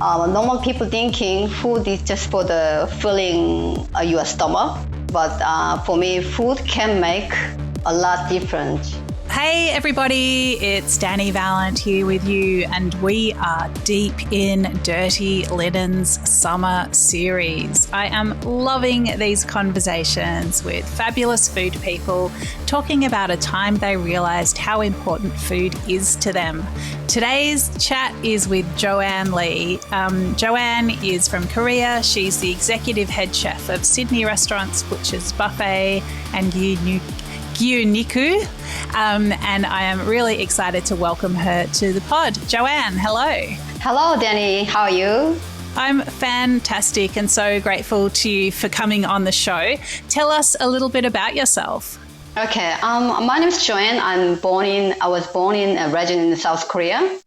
Normal people thinking food is just for the filling your stomach, but for me, food can make a lot different. Hey everybody, it's Dani Valent here with you, and we are deep in Dirty Linen's summer series. I am loving these conversations with fabulous food people talking about a time they realised how important food is to them. Today's chat is with Joanne Lee. Joanne is from Korea. She's the executive head chef of Sydney restaurants Butchers Buffet and Gyuniku, and I am really excited to welcome her to the pod. Joanne, hello. Hello, Dani. How are you? I'm fantastic and so grateful to you for coming on the show. Tell us a little bit about yourself. Okay, my name is Joanne. I was born in a region in South Korea.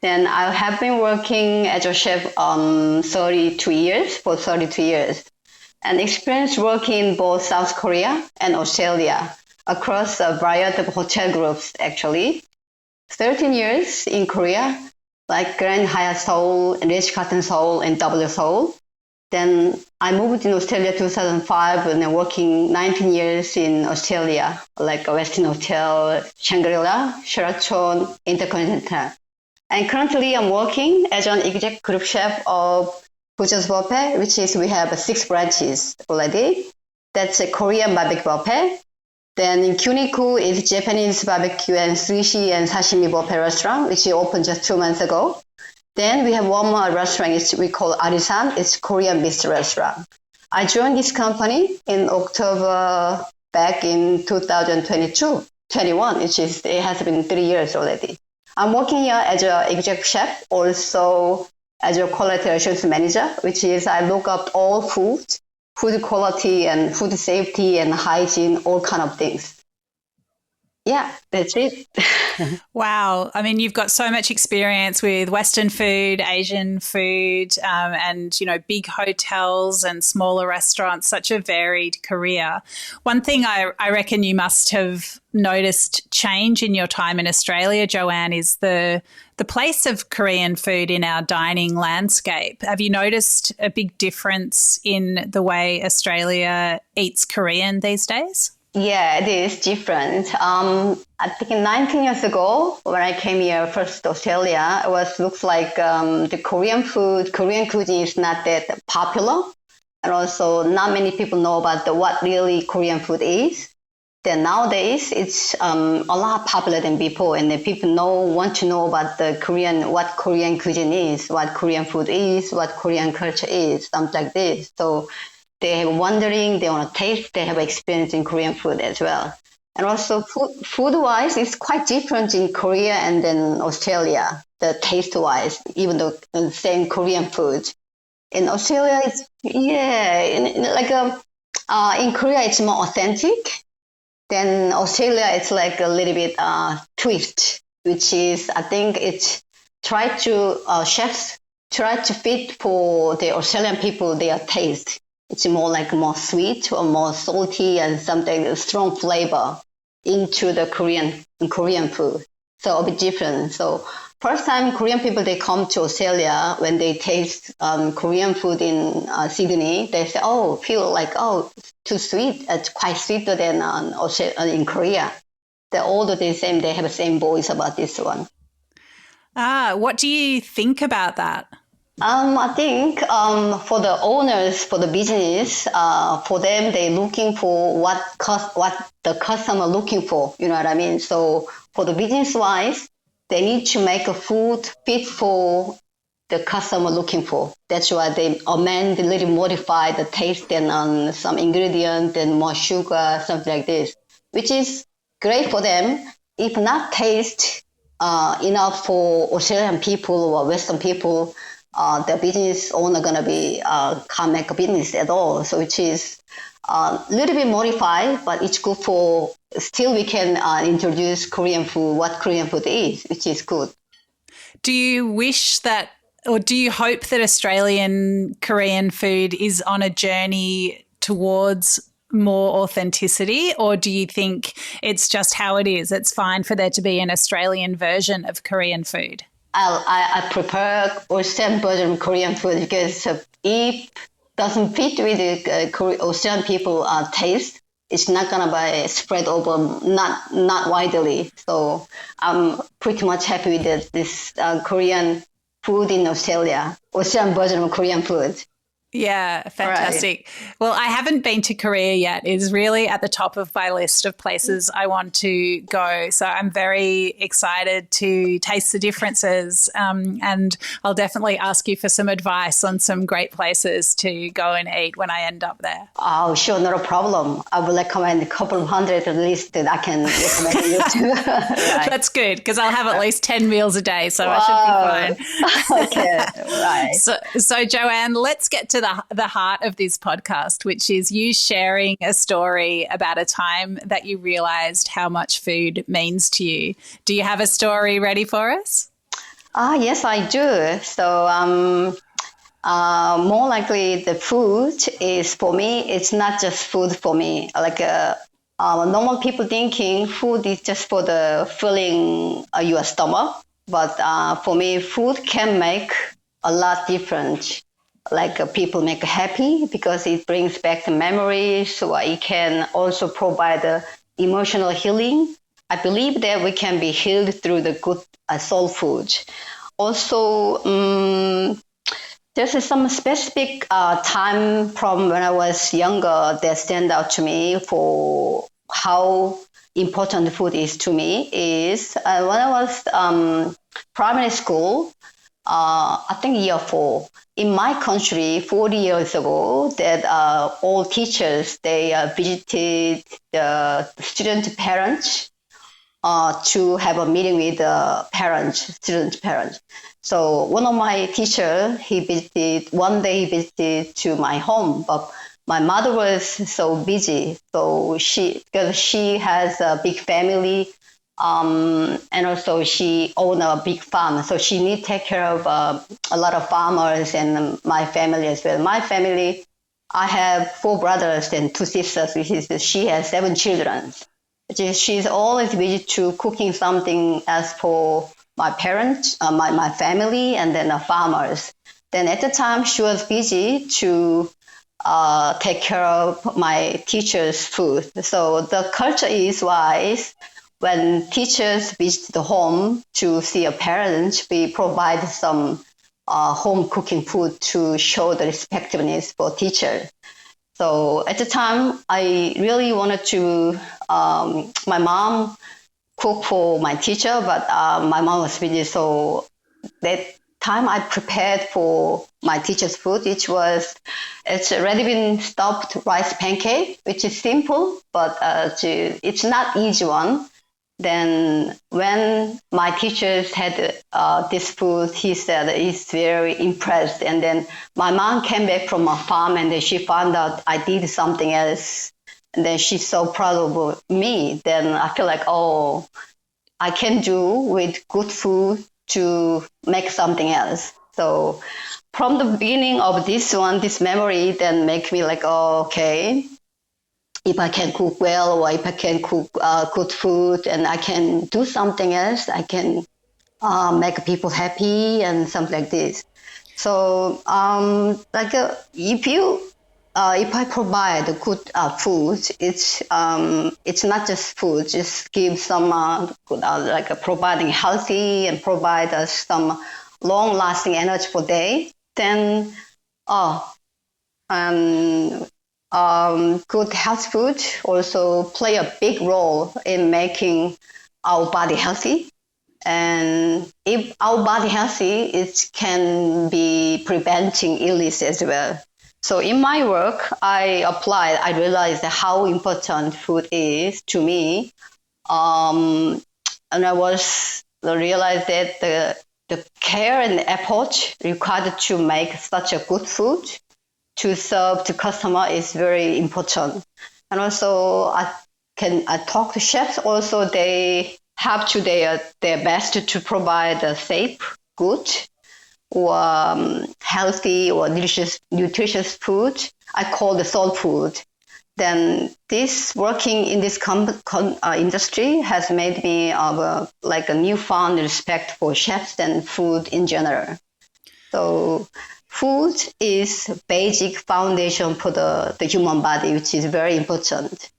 Then I have been working as a chef for 32 years, and experienced working in both South Korea and Australia, across a variety of hotel groups, actually. 13 years in Korea, like Grand Hyatt Seoul, Ritz-Carlton Seoul, and W Seoul. Then I moved in Australia 2005 and then working 19 years in Australia, like a Westin Hotel, Shangri-La, Sheraton, Intercontinental. And currently I'm working as an executive group chef of Butchers Buffet, which is we have 6 branches already. That's a Korean barbecue buffet. Then in Gyuniku is Japanese barbecue and sushi and sashimi buffet restaurant, which opened just 2 months ago. Then we have one more restaurant, we call Arisan. It's Korean bistro restaurant. I joined this company in October back in 2021, it has been 3 years already. I'm working here as an executive chef, also as a quality assurance manager, which is I look up all food quality and food safety and hygiene, all kind of things. Yeah, that's it. Wow. I mean, you've got so much experience with Western food, Asian food, and, big hotels and smaller restaurants, such a varied career. One thing I reckon you must have noticed change in your time in Australia, Joanne, is the place of Korean food in our dining landscape. Have you noticed a big difference in the way Australia eats Korean these days? Yeah, it is different. I think 19 years ago, when I came here first to Australia, looks like the Korean cuisine is not that popular. And also not many people know about what really Korean food is. Then nowadays, it's a lot popular than before. And the people want to know about what Korean cuisine is, what Korean food is, what Korean culture is, something like this. So they have wondering, they want to taste, they have experience in Korean food as well. And also food-wise, it's quite different in Korea and then Australia, the taste-wise, even though the same Korean food. In Australia, in Korea, it's more authentic. Then Australia, it's like a little bit twist, which is, I think it's chefs try to fit for the Australian people, their taste. It's more sweet or more salty and something strong flavor into the Korean food. So a bit different. So first time Korean people, they come to Australia, when they taste Korean food in Sydney, they say, too sweet. It's quite sweeter than in Korea. They're all the same. They have the same voice about this one. What do you think about that? I think for the owners, for the business, for them, they're looking for what the customer looking for. You know what I mean? So for the business wise, they need to make a food fit for the customer looking for. That's why they amend, a little modify the taste and some ingredient and more sugar, something like this, which is great for them. If not taste enough for Australian people or Western people, the business owner gonna be can't make a business at all. So which is a little bit modified, but it's good for. Still, we can introduce Korean food, what Korean food is, which is good. Do you wish that, or do you hope that Australian Korean food is on a journey towards more authenticity, or do you think it's just how it is? It's fine for there to be an Australian version of Korean food. I prepare Australian version of Korean food because if doesn't fit with the Australian people taste, it's not gonna be spread over not widely. So I'm pretty much happy with this Korean food in Australia, Australian version of Korean food. Yeah, fantastic. Right. Well, I haven't been to Korea yet. It's really at the top of my list of places I want to go. So I'm very excited to taste the differences. And I'll definitely ask you for some advice on some great places to go and eat when I end up there. Oh, sure, not a problem. I will recommend a couple of hundred at least that I can recommend you to. Right. That's good because I'll have at least 10 meals a day, so I should be fine. Okay, right. So Joanne, let's get to the heart of this podcast, which is you sharing a story about a time that you realized how much food means to you. Do you have a story ready for us? Yes, I do. So more likely the food is for me, it's not just food for me. Like normal people thinking food is just for the filling your stomach. But for me, food can make a lot different. Like people make happy because it brings back the memories. So it can also provide emotional healing. I believe that we can be healed through the good soul food. Also, there's some specific time from when I was younger that stand out to me for how important food is to me is when I was primary school, I think year 4. In my country, 40 years ago, that all teachers, they visited the student parents to have a meeting with the student parents. So one of my teachers, one day he visited to my home, but my mother was so busy. So because she has a big family, and also she owned a big farm. So she need to take care of a lot of farmers and my family as well. My family, I have 4 brothers and 2 sisters, she has 7 children. She's always busy to cooking something as for my parents, my family, and then the farmers. Then at the time, she was busy to take care of my teacher's food. So the culture is wise. When teachers visit the home to see a parent, we provide some home cooking food to show the respectfulness for teachers. So at the time, I really wanted to, my mom cook for my teacher, but my mom was busy. So that time I prepared for my teacher's food, it's already been stuffed rice pancake, which is simple, but it's not easy one. Then when my teachers had this food, he said he's very impressed. And then my mom came back from a farm and then she found out I did something else. And then she's so proud of me. Then I feel like, oh, I can do with good food to make something else. So from the beginning of this memory then make me like, oh, okay. If I can cook well or if I can cook good food and I can do something else, I can make people happy and something like this. So if I provide good food, it's not just food, just give some providing healthy and provide us some long-lasting energy for day, then good health food also play a big role in making our body healthy. And if our body healthy, it can be preventing illness as well. So in my work, I realized how important food is to me. And I realized that the care and effort required to make such a good food to serve the customer is very important. And also I talk to chefs also, they have to their best to provide a safe, good, or healthy or nutritious food. I call the soul food. then this working in this industry has made me like a newfound respect for chefs and food in general. So food is basic foundation for the human body, which is very important.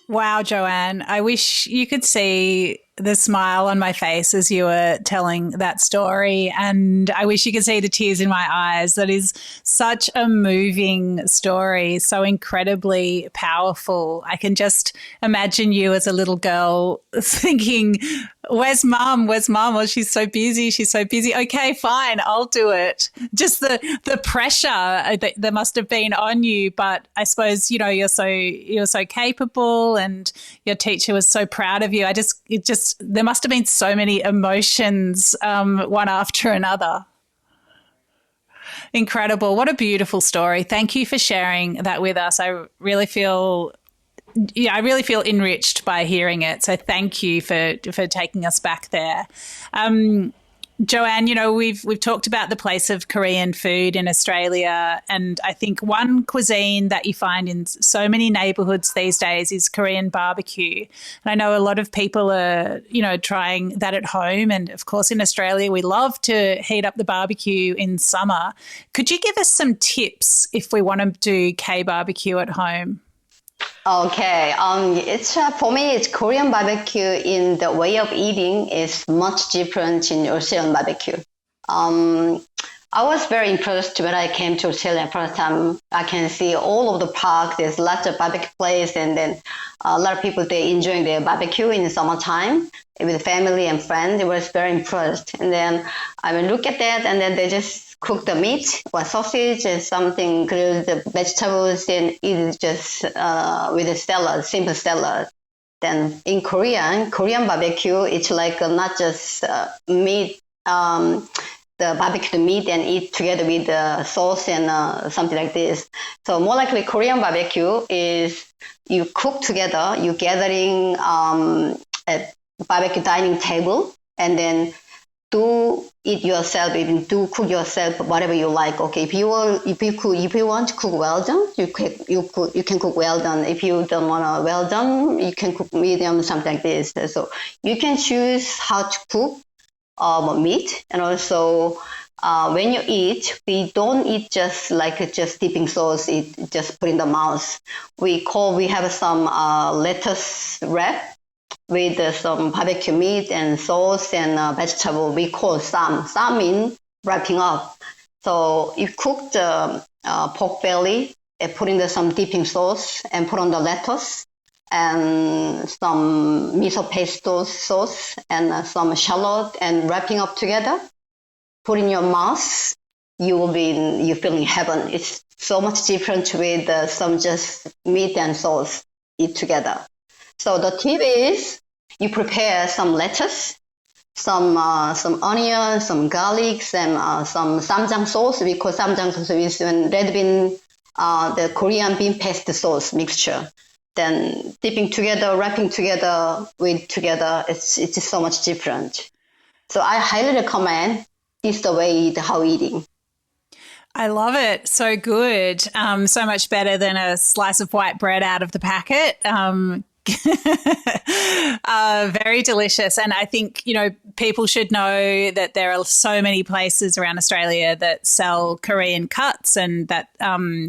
Wow, Joanne, I wish you could see the smile on my face as you were telling that story. And I wish you could see the tears in my eyes. That is such a moving story, so incredibly powerful. I can just imagine you as a little girl thinking, where's mum? Where's mum? Oh, she's so busy. She's so busy. Okay, fine, I'll do it. Just the pressure that must have been on you. But I suppose, you're so capable and your teacher was so proud of you. There must have been so many emotions, one after another. Incredible. What a beautiful story. Thank you for sharing that with us. I really feel enriched by hearing it. So thank you for taking us back there. Joanne, we've talked about the place of Korean food in Australia, and I think one cuisine that you find in so many neighbourhoods these days is Korean barbecue. And I know a lot of people are, trying that at home. And of course, in Australia, we love to heat up the barbecue in summer. Could you give us some tips if we want to do K-BBQ at home? Okay, it's for me, it's Korean barbecue in the way of eating is much different in Australian barbecue. I was very impressed when I came to Australia first time. I can see all over the park. There's lots of barbecue place, and then a lot of people they enjoying their barbecue in the summertime with family and friends. I was very impressed, and then I would look at that, and then they just cook the meat or sausage and something grilled vegetables, and eat it just with a salad, simple salad. Then in Korean barbecue, it's like not just meat, the barbecue meat and eat together with the sauce and something like this. So more likely Korean barbecue is you cook together, you gathering at barbecue dining table, and then do eat yourself, even do cook yourself, whatever you like. Okay, if you want to cook well done, you can cook well done. If you don't want a well done, you can cook medium, something like this. So you can choose how to cook meat, and also when you eat, we don't eat just dipping sauce. It just put in the mouth. We have some lettuce wrap with some barbecue meat and sauce and vegetable. We call sam. Sam means wrapping up. So you cook the pork belly and put in some dipping sauce and put on the lettuce and some miso pesto sauce and some shallot and wrapping up together. Put in your mouth. You're feeling heaven. It's so much different with some just meat and sauce eat together. So the tip is you prepare some lettuce, some onion, some garlic, and some samjang sauce. We call samjang sauce is red bean, the Korean bean paste sauce mixture. Then dipping together, wrapping together, it's just so much different. So I highly recommend this the way how eating. I love it. So good. So much better than a slice of white bread out of the packet. Very delicious. And I think, people should know that there are so many places around Australia that sell Korean cuts and that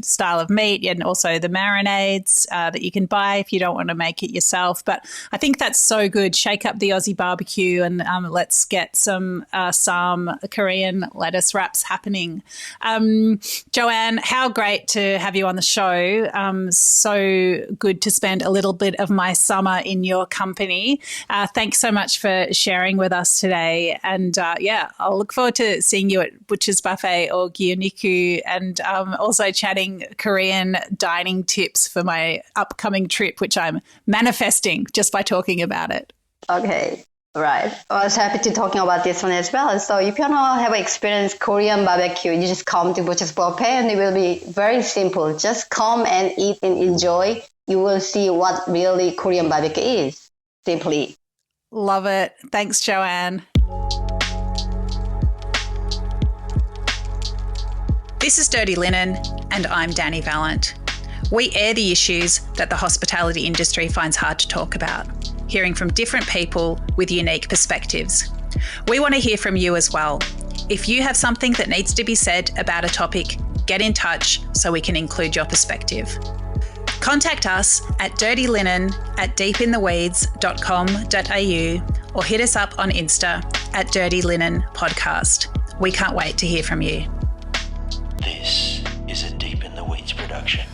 style of meat, and also the marinades that you can buy if you don't want to make it yourself. But I think that's so good. Shake up the Aussie barbecue and let's get some Korean lettuce wraps happening. Joanne, how great to have you on the show. So good to spend a little bit of my summer in your company. Thanks so much for sharing with us today. And I'll look forward to seeing you at Butchers Buffet or Gyuniku, and also chatting Korean dining tips for my upcoming trip, which I'm manifesting just by talking about it. Okay. Right. I was happy to talking about this one as well. So if you want to have experience Korean barbecue, you just come to Butchers Buffet and it will be very simple. Just come and eat and enjoy. You will see what really Korean barbecue is, simply. Love it. Thanks, Joanne. This is Dirty Linen, and I'm Dani Valent. We air the issues that the hospitality industry finds hard to talk about, hearing from different people with unique perspectives. We want to hear from you as well. If you have something that needs to be said about a topic, get in touch so we can include your perspective. Contact us at dirtylinen@deepintheweeds.com.au or hit us up on Insta at Dirty Linen Podcast. We can't wait to hear from you. This is a Deep in the Weeds production.